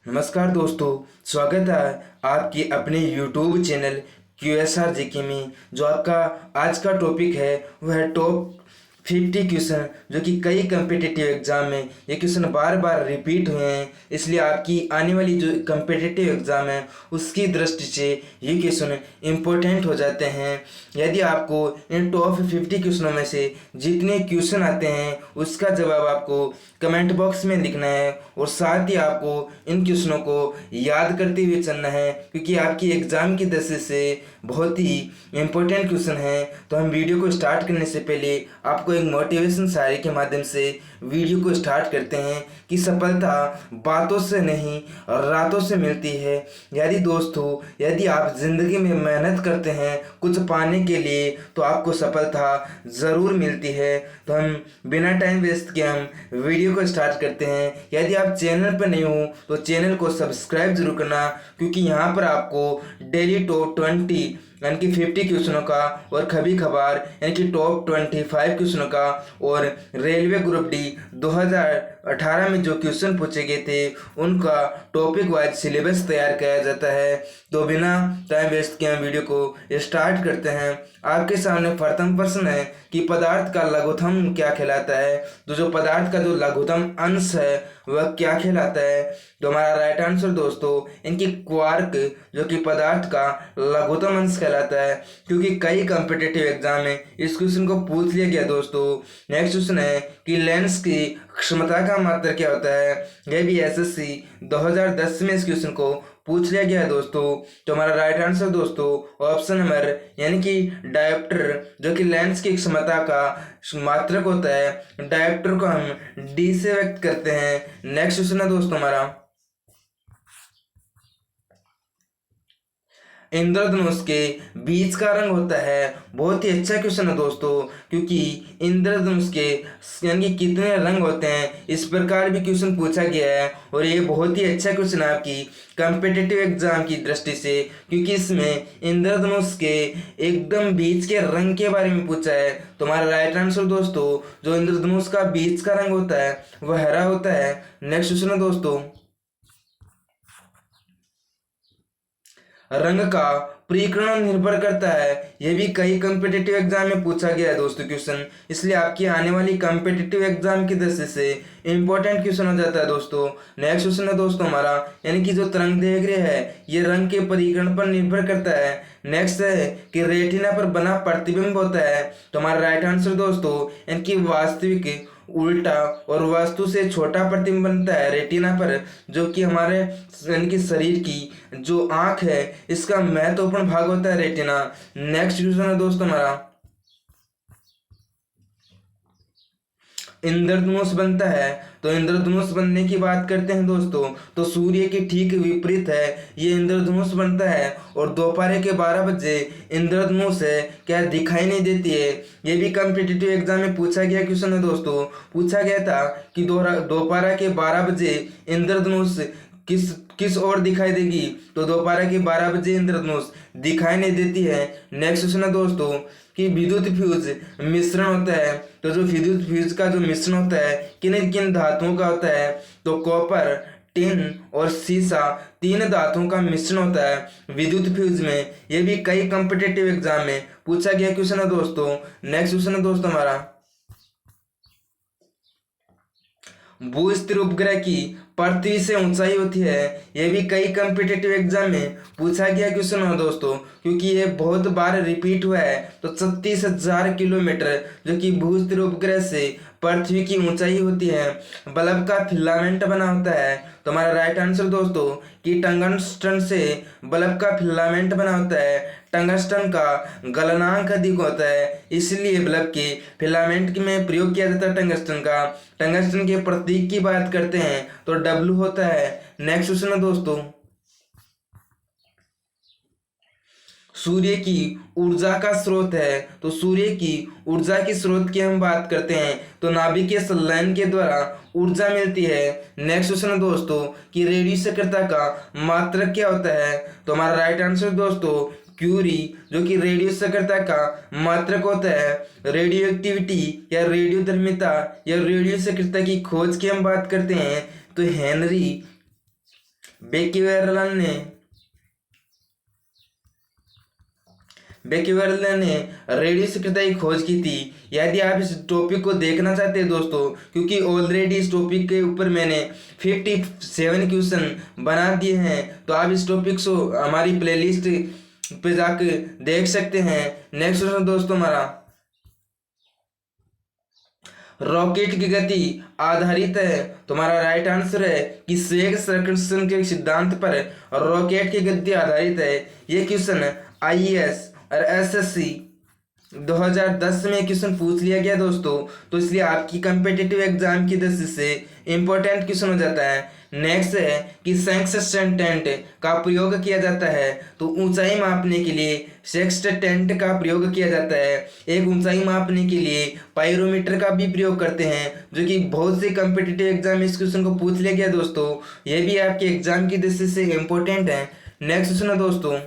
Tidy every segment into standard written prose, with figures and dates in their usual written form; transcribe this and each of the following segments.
नमस्कार दोस्तों, स्वागत है आपके अपने YouTube चैनल QSR जीके में। जो आपका आज का टॉपिक है वह है टॉप 50 क्वेश्चन, जो कि कई कम्पिटिटिव एग्जाम में ये क्वेश्चन बार बार रिपीट हुए हैं। इसलिए आपकी आने वाली जो कम्पिटिटिव एग्जाम है उसकी दृष्टि से ये क्वेश्चन इम्पोर्टेंट हो जाते हैं। यदि आपको इन टॉप 50 क्वेश्चनों में से जितने क्वेश्चन आते हैं उसका जवाब आपको कमेंट बॉक्स में लिखना है, और साथ ही आपको इन क्वेश्चनों को याद करते हुए चलना है, क्योंकि आपकी एग्जाम की दृष्टि से बहुत ही इम्पोर्टेंट क्वेश्चन है। तो हम वीडियो को स्टार्ट करने से पहले आपको एक मोटिवेशन शायरी के माध्यम से वीडियो को स्टार्ट करते हैं कि सफलता बातों से नहीं रातों से मिलती है। यदि आप जिंदगी में मेहनत करते हैं कुछ पाने के लिए तो आपको सफलता ज़रूर मिलती है। तो हम बिना टाइम वेस्ट किए हम वीडियो को स्टार्ट करते हैं। यदि आप चैनल पर नहीं हो तो चैनल को सब्सक्राइब जरूर करना, क्योंकि यहाँ पर आपको डेली टॉप 20 यानी कि 50 क्वेश्चनों का और कभी खबर यानी कि टॉप 25 क्वेश्चनों का और रेलवे ग्रुप डी 2018 में जो क्वेश्चन पूछे गए थे उनका टॉपिक वाइज सिलेबस तैयार किया जाता है। तो बिना टाइम वेस्ट किए हम वीडियो को स्टार्ट करते हैं। आपके सामने प्रथम प्रश्न है कि पदार्थ का लघुत्तम क्या कहलाता है। तो जो पदार्थ का जो लघुत्तम अंश है वह क्या कहलाता है। तो हमारा राइट आंसर दोस्तों इनकी क्वार्क, जो कि पदार्थ का लघुत्तम अंश कहलाता है, क्योंकि कई कम्पिटिटिव एग्जाम में इस क्वेश्चन को पूछ लिया गया दोस्तों। नेक्स्ट क्वेश्चन है कि लेंस की क्षमता का मात्रा क्या होता है। यह भी एसएससी 2010 में इस क्वेश्चन को पूछ लिया गया है दोस्तों। तो हमारा राइट आंसर दोस्तों ऑप्शन नंबर यानी कि डायोप्टर, जो कि लेंस की क्षमता का मात्रक होता है। डायोप्टर को हम डी से व्यक्त करते हैं। नेक्स्ट क्वेश्चन है दोस्तों हमारा, इंद्रधनुष के बीच का रंग होता है। बहुत ही अच्छा क्वेश्चन है दोस्तों, क्योंकि इंद्रधनुष के यानी कि कितने रंग होते हैं इस प्रकार भी क्वेश्चन पूछा गया है, और ये बहुत ही अच्छा क्वेश्चन है आपकी कम्पिटिटिव एग्जाम की दृष्टि से, क्योंकि इसमें इंद्रधनुष के एकदम बीच के रंग के बारे में पूछा है। तो हमारा राइट आंसर दोस्तों जो इंद्रधनुष का बीच का रंग होता है वह हरा होता है। नेक्स्ट क्वेश्चन है दोस्तों, रंग का परिकरण निर्भर करता है। यह भी कई कम्पिटिटिव एग्जाम में पूछा गया है दोस्तों क्वेश्चन, इसलिए आपकी आने वाली कम्पिटिटिव एग्जाम की दृष्टि से इंपॉर्टेंट क्वेश्चन हो जाता है दोस्तों। नेक्स्ट क्वेश्चन है दोस्तों हमारा, यानी कि जो तरंग दैर्घ्य है ये रंग के परिकरण पर निर्भर करता है। नेक्स्ट है कि रेटिना पर बना प्रतिबिंब होता है। तो हमारा राइट आंसर दोस्तों इनकी वास्तविक उल्टा और वस्तु से छोटा प्रतिबिंब बनता है रेटिना पर, जो कि हमारे यानी कि शरीर की जो आंख है इसका महत्वपूर्ण भाग होता है रेटिना। नेक्स्ट क्वेश्चन है दोस्तों हमारा, इंद्रधनुष बनता है। तो इंद्रधनुष बनने की बात करते हैं दोस्तों तो सूर्य के ठीक विपरीत है ये इंद्रधनुष बनता है, और दोपहर के 12 बजे इंद्रधनुष है क्या दिखाई नहीं देती है। ये भी कम्पिटिटिव एग्जाम में पूछा गया क्वेश्चन है दोस्तों। पूछा गया था कि दोपहर के 12 बजे इंद्रधनुष किस किस ओर दिखाई देगी। तो दोपहर के 12 बजे इंद्रधनुष दिखाई नहीं देती है। नेक्स्ट क्वेश्चन है दोस्तों कि विद्युत फ्यूज मिश्रण होता है। तो जो विद्युत फ्यूज का जो मिश्रण होता है किन किन धातुओं का होता है। तो कॉपर, टिन और सीसा 3 धातुओं का मिश्रण होता है विद्युत फ्यूज में। ये भी कई कम्पिटिटिव एग्जाम में पूछा गया क्वेश्चन है दोस्तों। नेक्स्ट क्वेश्चन है दोस्तों हमारा, भूस्थिर उपग्रह की पृथ्वी से ऊंचाई होती है। यह भी कई कम्पिटिटिव एग्जाम में पूछा गया क्वेश्चन है दोस्तों, क्योंकि ये बहुत बार रिपीट हुआ है। तो 36,000 किलोमीटर जो कि भूस्थिर उपग्रह से पृथ्वी की ऊंचाई होती है। बल्ब का फिलामेंट बना होता है। तो हमारा राइट आंसर दोस्तों कि टंगस्टन से बल्ब का फिलामेंट बना होता है। टंगस्टन का गलनांक अधिक होता है, इसलिए बल्ब के फिलामेंट में प्रयोग किया जाता है टंगस्टन का। टंगस्टन के प्रतीक की बात करते हैं तो डब्ल्यू होता है। नेक्स्ट क्वेश्चन है दोस्तों, सूर्य की ऊर्जा का स्रोत है। तो सूर्य की ऊर्जा की स्रोत की हम बात करते हैं तो नाभिकीय संलयन के द्वारा ऊर्जा मिलती है। नेक्स्ट क्वेश्चन है दोस्तों कि रेडियो सक्रियता का मात्रक क्या होता है। तो हमारा राइट आंसर दोस्तों क्यूरी, जो कि रेडियो सक्रियता का मात्रक होता है। रेडियो एक्टिविटी या रेडियो धर्मिता या रेडियो सक्रियता की खोज की हम बात करते हैं तो हेनरी बेक्वेरल ने रेडियो सक्रियता की खोज की थी। यदि आप इस टॉपिक को देखना चाहते हैं दोस्तों, क्योंकि ऑलरेडी इस टॉपिक के ऊपर मैंने 57 क्वेश्चन बना दिए हैं, तो आप इस टॉपिक को हमारी प्लेलिस्ट पे जाकर देख सकते हैं। नेक्स्ट क्वेश्चन दोस्तों हमारा, रॉकेट की गति आधारित है। तुम्हारा राइट आंसर है कि सेग सर्कसन के सिद्धांत पर रॉकेट की गति आधारित है। ये क्वेश्चन आईएएस और एसएससी 2010 में क्वेश्चन पूछ लिया गया दोस्तों, तो इसलिए आपकी कंपेटिटिव एग्जाम की दृष्टि से इंपॉर्टेंट क्वेश्चन हो जाता है। नेक्स्ट है कि सेक्सटेंट का प्रयोग किया जाता है, तो ऊंचाई मापने के लिए सेक्सटेंट का प्रयोग किया जाता है। एक ऊंचाई मापने के लिए पायरोमीटर का भी प्रयोग करते हैं, जो कि बहुत से कंपेटिटिव एग्जाम इस क्वेश्चन को पूछ लिया गया दोस्तों। ये भी आपके एग्जाम की दृष्टि से इंपॉर्टेंट है। नेक्स्ट क्वेश्चन है दोस्तों,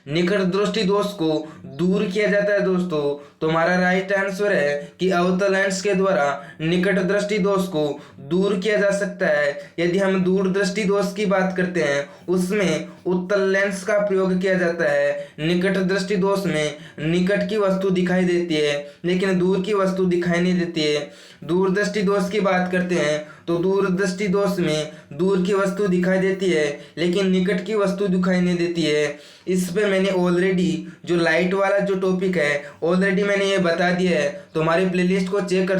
निकट दृष्टि दोष को दूर किया जाता है दोस्तों। तो हमारा राइट आंसर है कि अवतल लेंस के द्वारा निकट दृष्टि दोष को दूर किया जा सकता है। यदि हम दूर दृष्टि दोष की बात करते हैं, उसमें उत्तल लेंस का प्रयोग किया जाता है। निकट दृष्टि दोष में निकट की वस्तु दिखाई देती है, लेकिन दूर की वस्तु दिखाई नहीं देती है। दूरदृष्टि दोष की बात करते हैं, तो दूरदृष्टि दोष में दूर की वस्तु दिखाई देती है, लेकिन निकट की वस्तु दिखाई नहीं देती है। इस पे मैंने ऑलरेडी जो लाइट वाला जो टॉपिक है, ऑलरेडी मैंने ये बता दिया है। तो हमारी प्लेलिस्ट को चेक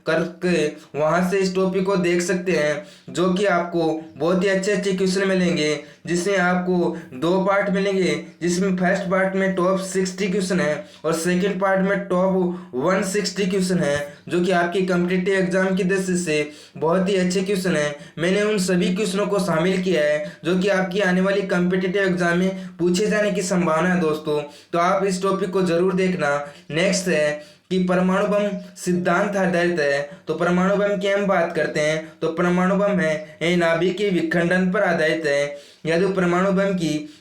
करके वहाँ से इस टॉपिक को देख सकते हैं, जो कि आपको बहुत ही अच्छे अच्छे क्वेश्चन मिलेंगे, जिसमें आपको 2 पार्ट मिलेंगे, जिसमें फर्स्ट पार्ट में टॉप 60 क्वेश्चन है और सेकंड पार्ट में टॉप 160 क्वेश्चन है, जो कि आपकी कॉम्पिटिटिव एग्जाम की दृष्टि से बहुत ही अच्छे क्वेश्चन है। मैंने उन सभी क्वेश्चनों को शामिल किया है जो कि आपकी आने वाली कॉम्पिटिटिव एग्जाम में पूछे जाने की संभावना है दोस्तों, तो आप इस टॉपिक को जरूर देखना। नेक्स्ट है कि परमाणु बम सिद्धांत आधारित है। तो परमाणु बम की हम बात करते हैं, तो परमाणु बम है ये नाभिक के विखंडन पर आधारित है।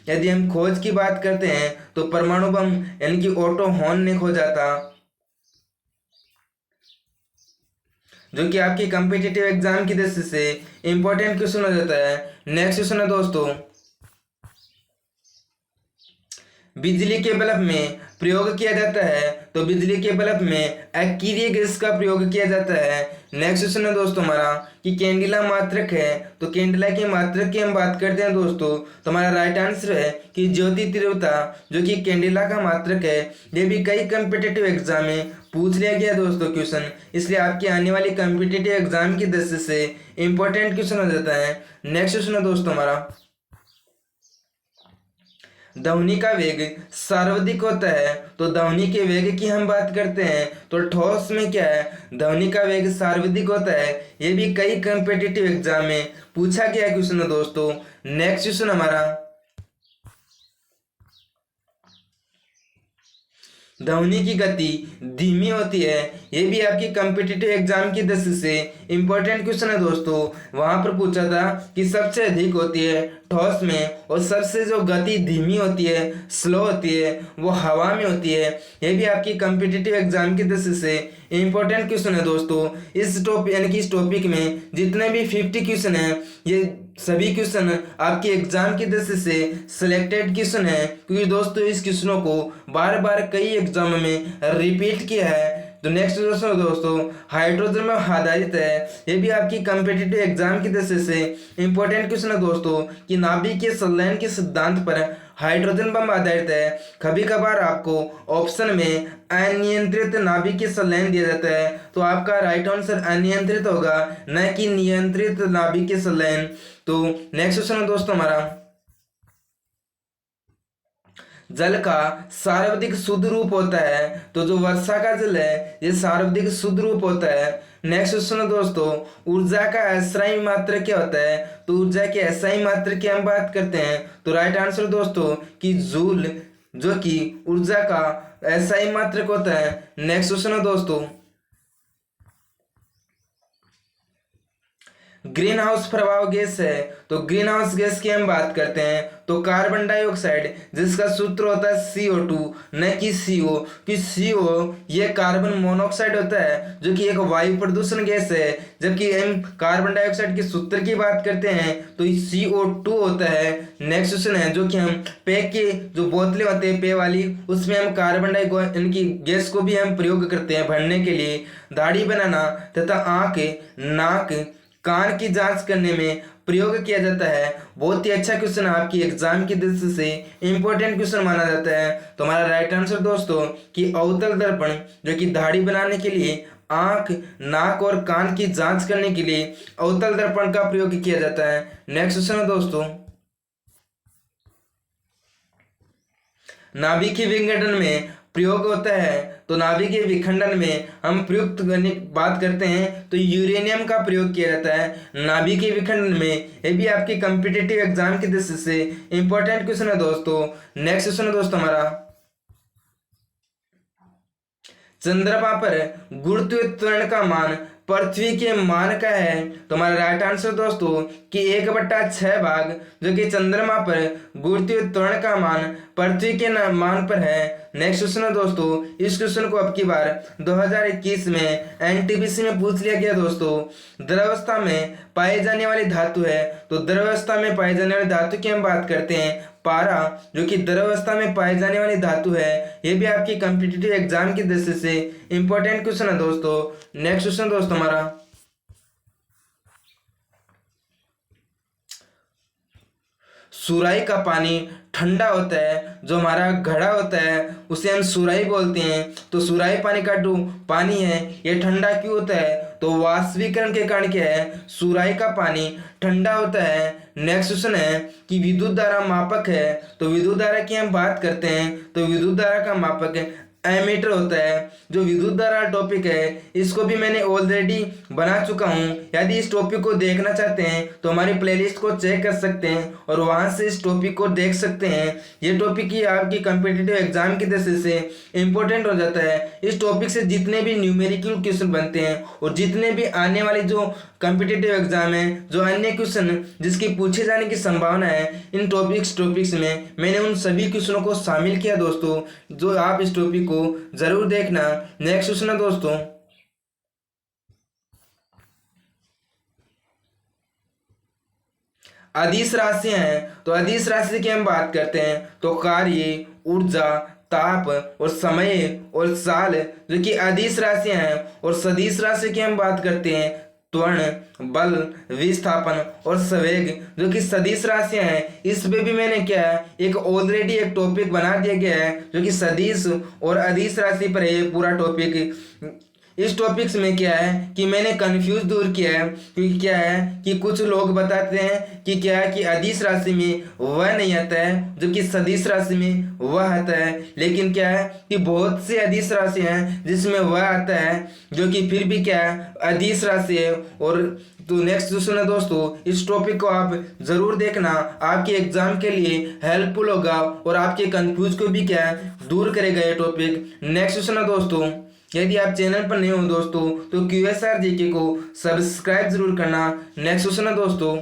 यदि हम खोज की बात करते हैं, तो परमाणु बम यानी कि ओटो हॉर्न ने खोजा था, जो कि आपकी कॉम्पिटिटिव एग्जाम की दृष्टि से इंपॉर्टेंट क्वेश्चन हो जाता है। नेक्स्ट क्वेश्चन है दोस्तों, बिजली के बल्ब में प्रयोग किया जाता है। तो बिजली के बल्ब में अक्रिय गैस का प्रयोग किया जाता है। नेक्स्ट क्वेश्चन है दोस्तों हमारा कि कैंडिला मात्रक है। तो कैंडिला के मात्रक की हम बात करते हैं दोस्तों, तो हमारा राइट आंसर है कि ज्योति तीव्रता, जो कि कैंडिला का मात्रक है। ये भी कई कॉम्पिटिटिव एग्जाम में पूछ लिया गया दोस्तों क्वेश्चन, इसलिए आपकी आने वाली कॉम्पिटिटिव एग्जाम की दृष्टि से इंपॉर्टेंट क्वेश्चन हो जाता है। नेक्स्ट क्वेश्चन है दोस्तों हमारा, ध्वनि का वेग सर्वाधिक होता है। तो ध्वनि के वेग की हम बात करते हैं, तो ठोस में क्या है, ध्वनि का वेग सर्वाधिक होता है। ये भी कई कॉम्पिटिटिव एग्जाम में पूछा गया क्वेश्चन है दोस्तों। नेक्स्ट क्वेश्चन हमारा, ध्वनि की गति धीमी होती है। ये भी आपकी कॉम्पिटिटिव एग्जाम की दृष्टि से इंपॉर्टेंट क्वेश्चन है दोस्तों। वहां पर पूछा था कि सबसे अधिक होती है ठोस में, और सबसे जो गति धीमी होती है, स्लो होती है, वो हवा में होती है। ये भी आपकी कॉम्पिटिटिव एग्जाम की दृष्टि से इंपॉर्टेंट क्वेश्चन है दोस्तों। इस टॉपिक यानी कि इस टॉपिक में जितने भी 50 क्वेश्चन हैं, ये सभी क्वेश्चन आपके एग्जाम की दृष्टि से सिलेक्टेड क्वेश्चन है, क्योंकि दोस्तों इस क्वेश्चनों को बार बार कई एग्जाम में रिपीट किया है। तो नेक्स्ट क्वेश्चन दोस्तों हाइड्रोजन में आधारित है। ये भी आपकी कॉम्पिटिटिव एग्जाम की दृष्टि से इंपॉर्टेंट क्वेश्चन है दोस्तों कि नाभिकीय संलयन के सिद्धांत पर हाइड्रोजन बम आधारित है। कभी कभार आपको ऑप्शन में अनियंत्रित नाभिकीय संलयन दिया जाता है, तो आपका राइट आंसर अनियंत्रित होगा, न कि नियंत्रित नाभिकीय संलयन। तो नेक्स्ट क्वेश्चन है दोस्तों हमारा, जल का सर्वाधिक शुद्ध रूप होता है। तो जो वर्षा का जल है, ये सर्वाधिक शुद्ध रूप होता है। नेक्स्ट क्वेश्चन है दोस्तों, ऊर्जा का एसआई मात्रक क्या होता है। तो ऊर्जा के एसआई मात्रक की हम बात करते हैं, तो राइट आंसर दोस्तों कि जूल, जो कि ऊर्जा का एसआई मात्रक होता है। नेक्स्ट क्वेश्चन है दोस्तों, ग्रीन हाउस प्रभाव गैस है तो ग्रीन हाउस गैस की हम बात करते हैं तो कार्बन डाइऑक्साइड, जिसका सूत्र होता है CO2 न कि CO, कि CO ये कार्बन मोनोऑक्साइड होता है जो कि एक वायु प्रदूषण गैस है, जबकि हम कार्बन डाइऑक्साइड के सूत्र की बात करते हैं तो CO2 होता है। नेक्स्ट क्वेश्चन है जो कि हम पे के जो बोतलें होते हैं पे वाली, उसमें हम कार्बन डाइऑक्साइड इनकी गैस को भी हम प्रयोग करते हैं भरने के लिए, दाढ़ी बनाना तथा आंख, नाक, कान की जांच करने में प्रयोग किया जाता है। बहुत ही अच्छा क्वेश्चन आपकी एग्जाम की दृष्टि से इंपॉर्टेंट क्वेश्चन माना जाता है। तो हमारा राइट आंसर दोस्तों कि अवतल दर्पण जो कि दाढ़ी बनाने के लिए, आंख, नाक और कान की जांच करने के लिए अवतल दर्पण का प्रयोग किया जाता है। नेक्स्ट क्वेश्चन है दोस्तों, नाभिकीय विघटन में प्रयोग होता है तो नाभिकीय विखंडन में हम प्रयुक्त करने की बात करते हैं तो यूरेनियम का प्रयोग किया जाता है नाभिकीय विखंडन में। ये भी आपकी कॉम्पिटिटिव एग्जाम की दृष्टि से इंपॉर्टेंट क्वेश्चन है दोस्तों। नेक्स्ट क्वेश्चन है दोस्तों हमारा, चंद्रमा पर गुरुत्वीय त्वरण का मान पृथ्वी के मान का है तो हमारा राइट आंसर दोस्तों कि 1/6 भाग जो कि चंद्रमा पर गुरुत्वीय त्वरण का मान पृथ्वी के मान पर है। नेक्स्ट क्वेश्चन है दोस्तों, इस क्वेश्चन को अब की बार 2021 में एनटीपीसी में पूछ लिया गया दोस्तों। द्रवावस्था में पाई जाने वाली धातु है तो द्रवावस्था में पाई जाने वाली धातु की हम बात करते हैं पारा, जो कि द्रवावस्था में पाई जाने वाली धातु है। ये भी आपकी कॉम्पिटिटिव एग्जाम की दृष्टि से इंपॉर्टेंट क्वेश्चन है दोस्तों। नेक्स्ट क्वेश्चन दोस्तों हमारा, सुराही का पानी ठंडा होता है, जो हमारा घड़ा होता है उसे हम सुराही बोलते हैं। तो सुराही पानी का जो पानी है ये ठंडा क्यों होता है तो वाष्पीकरण के कारण क्या है सुराही का पानी ठंडा होता है। नेक्स्ट क्वेश्चन है कि विद्युत धारा मापक है तो विद्युत धारा की हम बात करते हैं तो विद्युत धारा का मापक एमीटर होता है। जो विद्युत धारा टॉपिक है इसको भी मैंने ऑलरेडी बना चुका हूँ। यदि इस टॉपिक को देखना चाहते हैं तो हमारी प्लेलिस्ट को चेक कर सकते हैं और वहाँ से इस टॉपिक को देख सकते हैं। ये टॉपिक ही आपकी कॉम्पिटिटिव एग्जाम की दृष्टि से इंपॉर्टेंट हो जाता है। इस टॉपिक से जितने भी न्यूमेरिकल क्वेश्चन बनते हैं और जितने भी आने वाली जो कॉम्पिटिटिव एग्जाम है, जो अन्य क्वेश्चन जिसकी पूछे जाने की संभावना है, इन टॉपिक्स में मैंने उन सभी क्वेश्चनों को शामिल किया दोस्तों, जो आप इस टॉपिक को जरूर देखना। नेक्स्ट क्वेश्चन है दोस्तों, अदिश राशियां हैं तो अदिश राशि की हम बात करते हैं तो कार्य, ऊर्जा, ताप और समय और साल जो कि अदिश राशियां हैं। और सदिश राशि की हम बात करते हैं त्वरण, बल, विस्थापन और संवेग जो कि सदिश राशियां हैं। इस पे भी मैंने क्या है एक ऑलरेडी एक टॉपिक बना दिया गया है जो कि सदिश और अदिश राशि पर है पूरा टॉपिक। इस टॉपिक्स में क्या है कि मैंने कंफ्यूज दूर किया है, क्योंकि क्या है कि कुछ लोग बताते हैं कि क्या है कि अदिश राशि में वह नहीं आता है जो कि सदिश राशि में वह आता है, लेकिन क्या है कि बहुत से अदिश राशि हैं जिसमें वह आता है जो कि फिर भी क्या है अदिश राशि है। और तो नेक्स्ट क्वेश्चन है दोस्तों, इस टॉपिक को आप जरूर देखना, आपके एग्जाम के लिए हेल्पफुल होगा और आपके कंफ्यूज को भी क्या है दूर करेगा ये टॉपिक। नेक्स्ट क्वेश्चन है दोस्तों, यदि आप चैनल पर नए हो दोस्तों तो QSR जीके को सब्सक्राइब जरूर करना। नेक्स्ट क्वेश्चन है दोस्तों,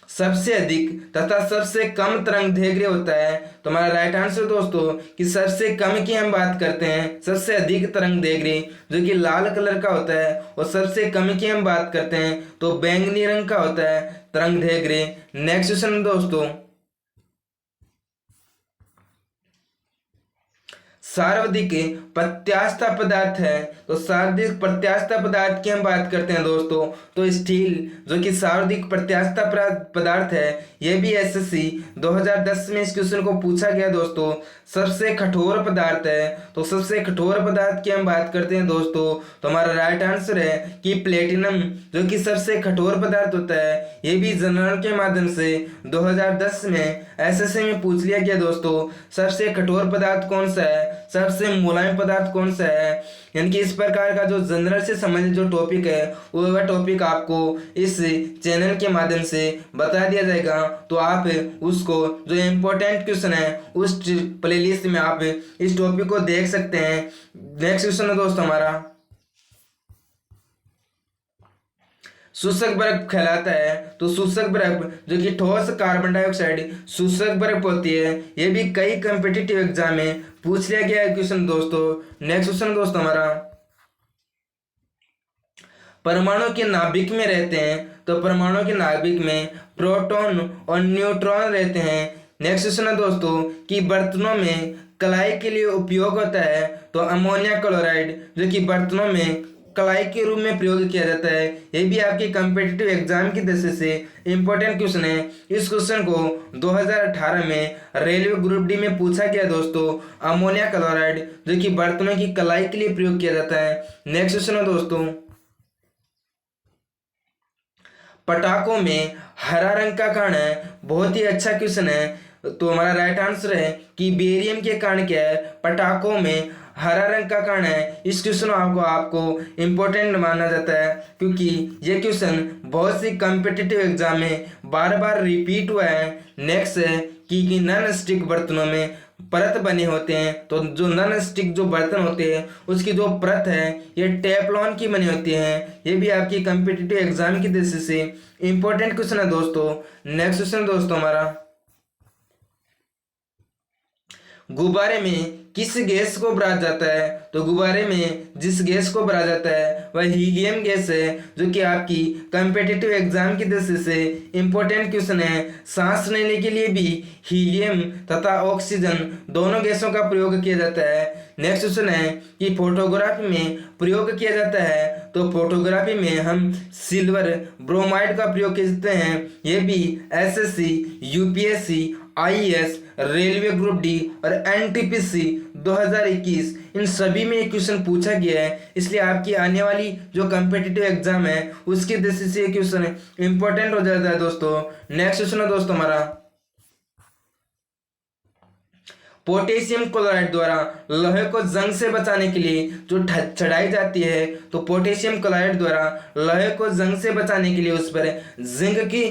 सबसे अधिक तथा सबसे कम तरंग दैर्घ्य होता है तो हमारा राइट आंसर दोस्तों कि सबसे कम की हम बात करते हैं सबसे अधिक तरंग दैर्घ्य जो कि लाल कलर का होता है, और सबसे कम की हम बात करते हैं तो बैंगनी रंग का होता है तरंग दैर्घ्य। नेक्स्ट क्वेश्चन दोस्तों, सर्वाधिक प्रत्यास्थ पदार्थ है तो सर्वाधिक प्रत्यास्थ पदार्थ की हम बात करते हैं दोस्तों तो स्टील जो कि सर्वाधिक प्रत्यास्थ पदार्थ है। यह भी SSC 2010 में इस क्वेश्चन को पूछा गया दोस्तों। सबसे कठोर पदार्थ है तो सबसे कठोर पदार्थ की हम बात करते हैं दोस्तों तो हमारा राइट आंसर है कि प्लेटिनम जो कि सबसे कठोर पदार्थ होता है। ये भी जनरल के माध्यम से 2010 में SSC में पूछ लिया गया दोस्तों। सबसे कठोर पदार्थ कौन सा है, सबसे मुलायम पदार्थ कौन सा है, यानी कि इस प्रकार का जो जनरल से संबंधित जो टॉपिक है वह टॉपिक आपको इस चैनल के माध्यम से बता दिया जाएगा। तो आप उसको जो इम्पोर्टेंट क्वेश्चन है उस प्लेलिस्ट में आप इस टॉपिक को देख सकते हैं। नेक्स्ट क्वेश्चन है दोस्तों हमारा, शुष्क बर्फ कहलाता है। तो शुष्क बर्फ जो कि ठोस कार्बन डाइऑक्साइड शुष्क बर्फ होती है, ये भी कई कम्पिटिटिव एग्जाम में पूछ लिया गया है क्वेश्चन दोस्तों। नेक्स्ट क्वेश्चन दोस्तों हमारा, परमाणु के नाभिक में रहते हैं, तो परमाणु के नाभिक में प्रोटॉन और न्यूट्रॉन रहते हैं। नेक्स्ट क्वेश्चन है दोस्तों कि बर्तनों में कलाई के लिए उपयोग होता है, तो अमोनिया क्लोराइड जो कि बर्तनों में कलाई के रूप में प्रयोग किया जाता है। ये भी आपके कम्पिटिटिव एग्जाम की दृष्टि से इंपॉर्टेंट क्वेश्चन है। इस क्वेश्चन को 2018 में रेलवे ग्रुप डी में पूछा गया दोस्तों। अमोनिया क्लोराइड जो कि बर्तनों की कलाई के लिए प्रयोग किया जाता है। नेक्स्ट क्वेश्चन है दोस्तों, पटाखों में हरा रंग का कारण है, बहुत ही अच्छा क्वेश्चन है। तो हमारा राइट आंसर है कि बेरियम के कारण क्या है, पटाखों में हरा रंग का कारण है। इस क्वेश्चन आपको इम्पोर्टेंट माना जाता है क्योंकि ये क्वेश्चन बहुत सी कम्पिटिटिव एग्जाम में बार बार रिपीट हुआ है। नेक्स्ट है कि नॉन स्टिक बर्तनों में परत बने होते हैं, तो जो नॉन स्टिक जो बर्तन होते हैं उसकी जो परत है ये टेफ्लॉन की बनी होती है। ये भी आपकी कम्पिटिटिव एग्जाम की दृष्टि से इंपॉर्टेंट क्वेश्चन है दोस्तों। नेक्स्ट क्वेश्चन दोस्तों हमारा, गुब्बारे में किस गैस को भरा जाता है, तो गुब्बारे में जिस गैस को भरा जाता है वह हीलियम गैस है, जो कि आपकी कम्पिटिटिव एग्जाम की दृष्टि से इंपॉर्टेंट क्वेश्चन है। सांस लेने के लिए भी हीलियम तथा ऑक्सीजन दोनों गैसों का प्रयोग किया जाता है। नेक्स्ट क्वेश्चन है कि फोटोग्राफी में प्रयोग किया जाता है, तो फोटोग्राफी में हम सिल्वर ब्रोमाइड का प्रयोग करते हैं। ये भी SSC, UPSC, IAS, railway group D और एनटीपीसी 2021 इन सभी में ये क्वेश्चन पूछा गया है, इसलिए आपकी आने वाली जो कम्पिटिटिव एग्जाम है उसकी दृष्टि से ये क्वेश्चन इंपॉर्टेंट हो जाता है दोस्तों। नेक्स्ट क्वेश्चन है दोस्तों हमारा, पोटेशियम क्लोराइड द्वारा लोहे को जंग से बचाने के लिए जो चढ़ाई जाती है, तो पोटेशियम क्लोराइड द्वारा लोहे को जंग से बचाने के लिए उस पर जिंक की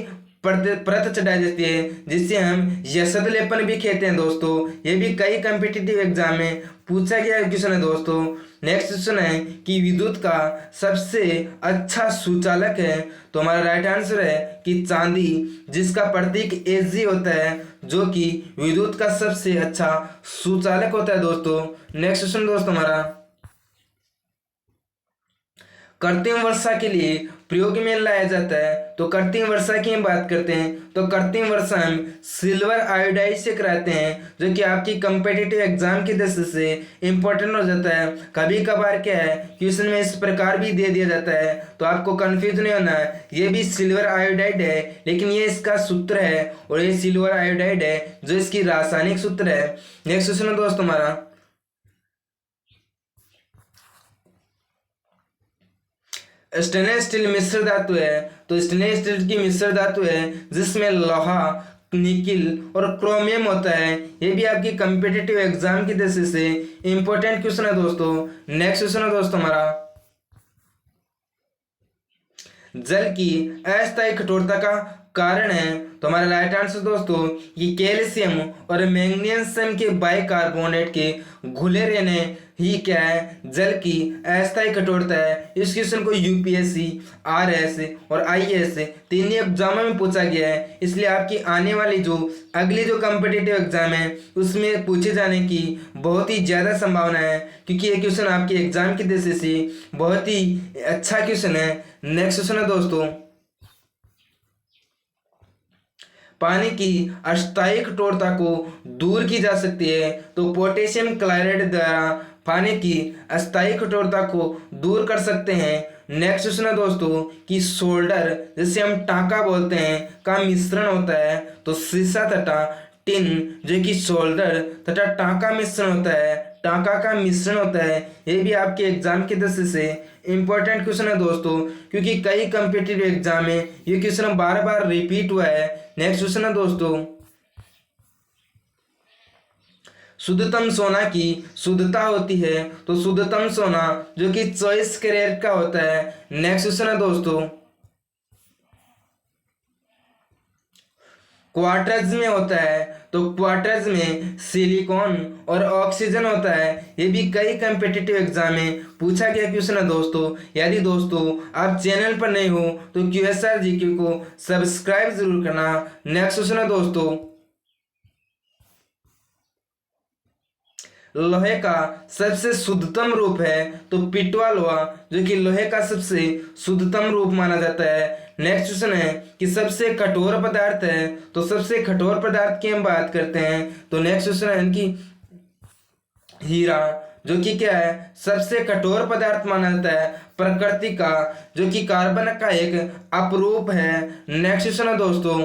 परत चढ़ाई जाती है, जिससे हम यशद लेपन भी कहते हैं दोस्तों। ये भी कई कम्पिटिटिव एग्जाम में पूछा गया क्वेश्चन है दोस्तों। नेक्स्ट क्वेश्चन है कि विद्युत का सबसे अच्छा सुचालक है, तो हमारा राइट आंसर है कि चांदी, जिसका प्रतीक Ag होता है, जो कि विद्युत का सबसे अच्छा सुचालक होता है दोस्तों। नेक्स्ट क्वेश्चन दोस्तों हमारा, कृत्रिम वर्षा के लिए प्रयोग में लाया जाता है, तो कृत्रिम वर्षा की हम बात करते हैं तो कृत्रिम वर्षा हम सिल्वर आयोडाइड से कराते हैं, जो कि आपकी कम्पिटिटिव एग्जाम की दृष्टि से इंपॉर्टेंट हो जाता है। कभी कभार क्या है क्वेश्चन में इस प्रकार भी दे दिया जाता है, तो आपको कंफ्यूज नहीं होना है, ये भी सिल्वर आयोडाइड है, लेकिन ये इसका सूत्र है और ये सिल्वर आयोडाइड है जो इसकी रासायनिक सूत्र है। नेक्स्ट क्वेश्चन है दोस्तों हमारा, स्टेनलेस स्टील मिश्र धातु है, तो स्टेनलेस स्टील की मिश्र धातु है जिसमें लोहा, निकिल और क्रोमियम होता है। ये भी आपकी कम्पिटिटिव एग्जाम की दृष्टि से इंपॉर्टेंट क्वेश्चन है दोस्तों। नेक्स्ट क्वेश्चन है दोस्तों हमारा, जल की अस्थायी कठोरता का कारण है, तो हमारा राइट आंसर दोस्तों ये कैल्शियम और मैग्नीशियम के बाइकार्बोनेट के घुले रहने ही क्या है, जल की अस्थायी कठोरता है। इस क्वेश्चन को यूपीएससी, आरएस और आईएएस तीन एग्जामों में पूछा गया है, इसलिए आपकी आने वाली जो अगली जो कम्पिटिटिव एग्जाम है उसमें पूछे जाने की बहुत ही ज़्यादा संभावना है, क्योंकि ये क्वेश्चन आपके एग्जाम की दृष्टि से बहुत ही अच्छा क्वेश्चन है। नेक्स्ट क्वेश्चन है दोस्तों, पानी की अस्थायी कठोरता को दूर की जा सकती है, तो पोटेशियम क्लोराइड द्वारा पानी की अस्थायी कठोरता को दूर कर सकते हैं। नेक्स्ट क्वेश्चन है दोस्तों कि सोल्डर, जिसे हम टांका बोलते हैं, का मिश्रण होता है, तो शीशा तथा टिन जो कि सोल्डर तथा टांका मिश्रण होता है, टांका का मिश्रण होता है। ये भी आपके एग्जाम की दृष्टि से इंपॉर्टेंट क्वेश्चन है दोस्तों, क्योंकि कई कम्पिटिटिव एग्जाम में ये क्वेश्चन बार बार रिपीट हुआ है। नेक्स्ट क्वेश्चन है दोस्तों, शुद्धतम सोना की शुद्धता होती है, तो शुद्धतम सोना जो कि 24 कैरेट का होता है। नेक्स्ट क्वेश्चन है दोस्तों, क्वार्टर्स में होता है, तो क्वार्टर्स में सिलिकॉन और ऑक्सीजन होता है। ये भी कई कम्पिटिटिव एग्जाम में पूछा गया क्वेश्चन है दोस्तों। यदि दोस्तों आप चैनल पर नहीं हो तो QSR GK को सब्सक्राइब जरूर करना। नेक्स्ट क्वेश्चन है दोस्तों, लोहे का सबसे शुद्धतम रूप है तो पिटवा लोहा जो कि लोहे का सबसे शुद्धतम रूप माना जाता है। नेक्स्ट क्वेश्चन है कि सबसे कठोर पदार्थ है, तो सबसे कठोर पदार्थ की हम बात करते हैं तो नेक्स्ट क्वेश्चन है कि हीरा जो कि क्या है सबसे कठोर पदार्थ माना जाता है प्रकृति का, जो कि कार्बन का एक अपरूप है। नेक्स्ट क्वेश्चन है दोस्तों,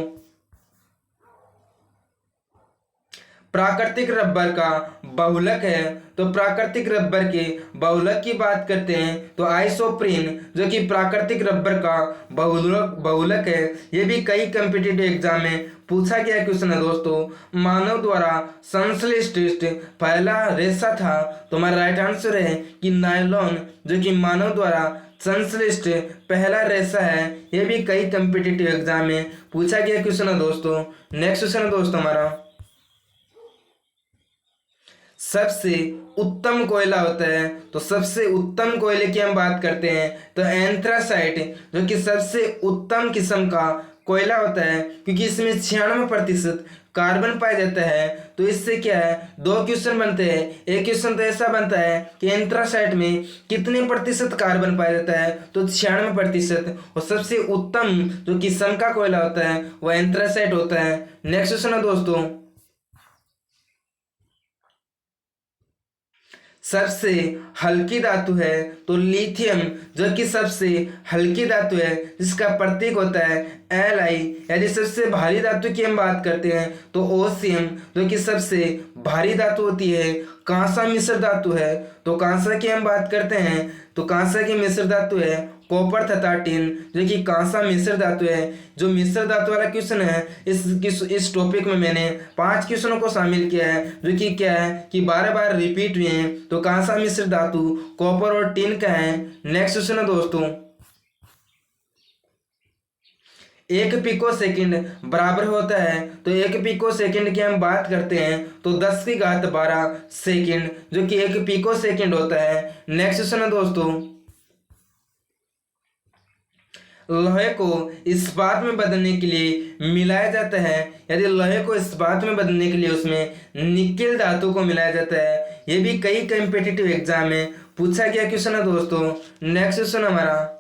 प्राकृतिक रबर का बहुलक है, तो प्राकृतिक रबर के बहुलक की बात करते हैं तो आइसोप्रीन जो कि प्राकृतिक रबर का बहुलक है। ये भी कई कम्पिटिटिव एग्जाम में पूछा गया क्वेश्चन है दोस्तों। मानव द्वारा संश्लिष्ट पहला रेशा था, तो हमारा राइट आंसर है कि नायलॉन जो कि मानव द्वारा संश्लिष्ट पहला रेशा है। ये भी कई कम्पिटिटिव एग्जाम में पूछा गया क्वेश्चन है दोस्तों। नेक्स्ट क्वेश्चन है दोस्तों हमारा, सबसे उत्तम कोयला होता है, तो सबसे उत्तम कोयले की हम बात करते हैं तो एंथ्रासाइट जो कि सबसे उत्तम किस्म का कोयला होता है, क्योंकि इसमें 96% कार्बन पाया जाता है। तो इससे क्या है दो क्वेश्चन बनते हैं। एक क्वेश्चन तो ऐसा बनता है कि एंथ्रासाइट में कितने प्रतिशत कार्बन पाया जाता है, तो 96%। और सबसे उत्तम जो किस्म का कोयला होता है वह एंथ्रासाइट होता है। नेक्स्ट क्वेश्चन है दोस्तों, सबसे हल्की धातु है तो लिथियम जो कि सबसे हल्की धातु है, जिसका प्रतीक होता है Li। यदि सबसे भारी धातु की हम बात करते हैं तो ओसियम जो कि सबसे भारी धातु होती है। कांसा मिश्र धातु है, तो कांसा की हम बात करते हैं तो कांसा की मिश्र धातु है कॉपर तथा टिन जो कि कांसा मिश्र धातु है। जो मिश्र धातु वाला क्वेश्चन है इस टॉपिक में मैंने 5 क्वेश्चनों को शामिल किया है, जो कि क्या है कि बार बार रिपीट हुए हैं। तो कांसा मिश्र धातु कॉपर और टिन का है। नेक्स्ट क्वेश्चन है दोस्तों, 1 पिको सेकंड बराबर होता है, तो 1 पिको सेकंड की हम बात करते हैं तो 10⁻12 सेकंड जो कि 1 पिको सेकंड होता है। नेक्स्ट क्वेश्चन है दोस्तों, लोहे को इस्पात में बदलने के लिए मिलाया जाता है। यदि लोहे को इस्पात में बदलने के लिए उसमें निकेल धातु को मिलाया जाता है। ये भी कई कम्पिटिटिव एग्जाम में पूछा गया क्वेश्चन है दोस्तों। नेक्स्ट क्वेश्चन हमारा,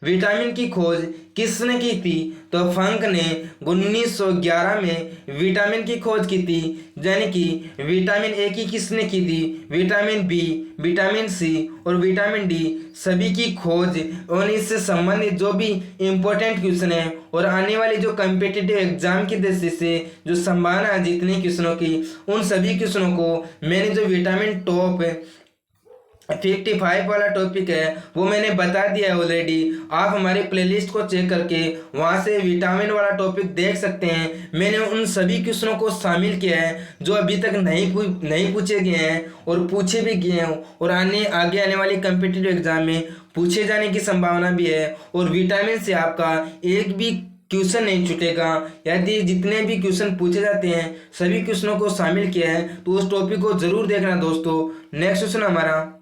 विटामिन की खोज किसने की थी, तो फंक ने 1911 में विटामिन की खोज की थी। यानी कि विटामिन ए की किसने की थी, विटामिन बी, विटामिन सी और विटामिन डी सभी की खोज और इससे संबंधित जो भी इम्पोर्टेंट क्वेश्चन है और आने वाली जो कम्पिटिटिव एग्जाम की दृष्टि से जो संभावना है जीतने क्वेश्चनों की, उन सभी क्वेश्चनों को मैंने जो विटामिन टॉप 55 वाला टॉपिक है वो मैंने बता दिया है ऑलरेडी। आप हमारी प्लेलिस्ट को चेक करके वहाँ से विटामिन वाला टॉपिक देख सकते हैं। मैंने उन सभी क्वेश्चनों को शामिल किया है जो अभी तक नहीं पूछे गए हैं और पूछे भी गए हैं और आगे आने वाली कम्पिटिटिव एग्जाम में पूछे जाने की संभावना भी है। और विटामिन से आपका एक भी क्वेश्चन नहीं छूटेगा। यदि जितने भी क्वेश्चन पूछे जाते हैं सभी क्वेश्चनों को शामिल किया है तो उस टॉपिक को जरूर देखना दोस्तों। नेक्स्ट क्वेश्चन हमारा,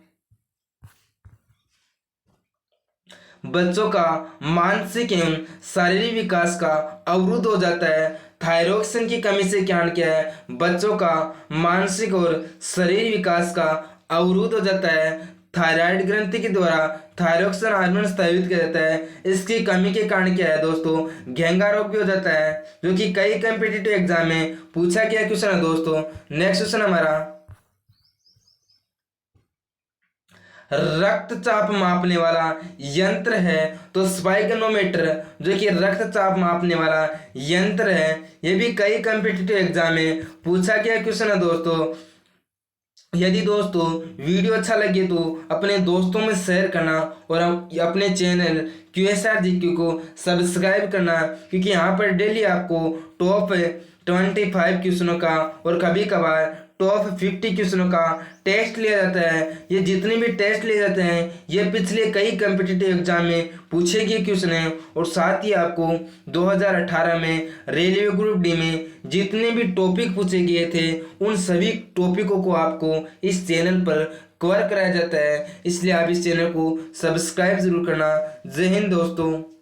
बच्चों का मानसिक एवं शारीरिक विकास का अवरुद्ध हो जाता है। थायरॉक्सिन की कमी से क्या है, बच्चों का मानसिक और शारीरिक विकास का अवरुद्ध हो जाता है। थायराइड ग्रंथि के द्वारा थायरॉक्सिन हार्मोन स्रावित किया जाता है। इसकी कमी के कारण क्या है दोस्तों, घेंगा रोग भी हो जाता है, जो कि कई कम्पिटिटिव एग्जाम में पूछा गया क्वेश्चन है दोस्तों। नेक्स्ट क्वेश्चन हमारा, रक्तचाप मापने वाला यंत्र है तो स्पाइगनोमीटर जो कि रक्तचाप मापने वाला यंत्र है। ये भी कई कम्पिटिटिव एग्जाम में पूछा गया क्वेश्चन है दोस्तों। यदि दोस्तों वीडियो अच्छा लगे तो अपने दोस्तों में शेयर करना और अपने चैनल QSR GK को सब्सक्राइब करना, क्योंकि यहाँ पर डेली आपको टॉप 25 क्वेश्चनों का और कभी कभार टॉप 50 क्वेश्चनों का टेस्ट लिया जाता है। ये जितने भी टेस्ट लिए जाते हैं ये पिछले कई कम्पिटिटिव एग्जाम में पूछे गए क्वेश्चन हैं, और साथ ही आपको 2018 में रेलवे ग्रुप डी में जितने भी टॉपिक पूछे गए थे उन सभी टॉपिकों को आपको इस चैनल पर कवर कराया जाता है। इसलिए आप इस चैनल को सब्सक्राइब जरूर करना। जय हिंद दोस्तों।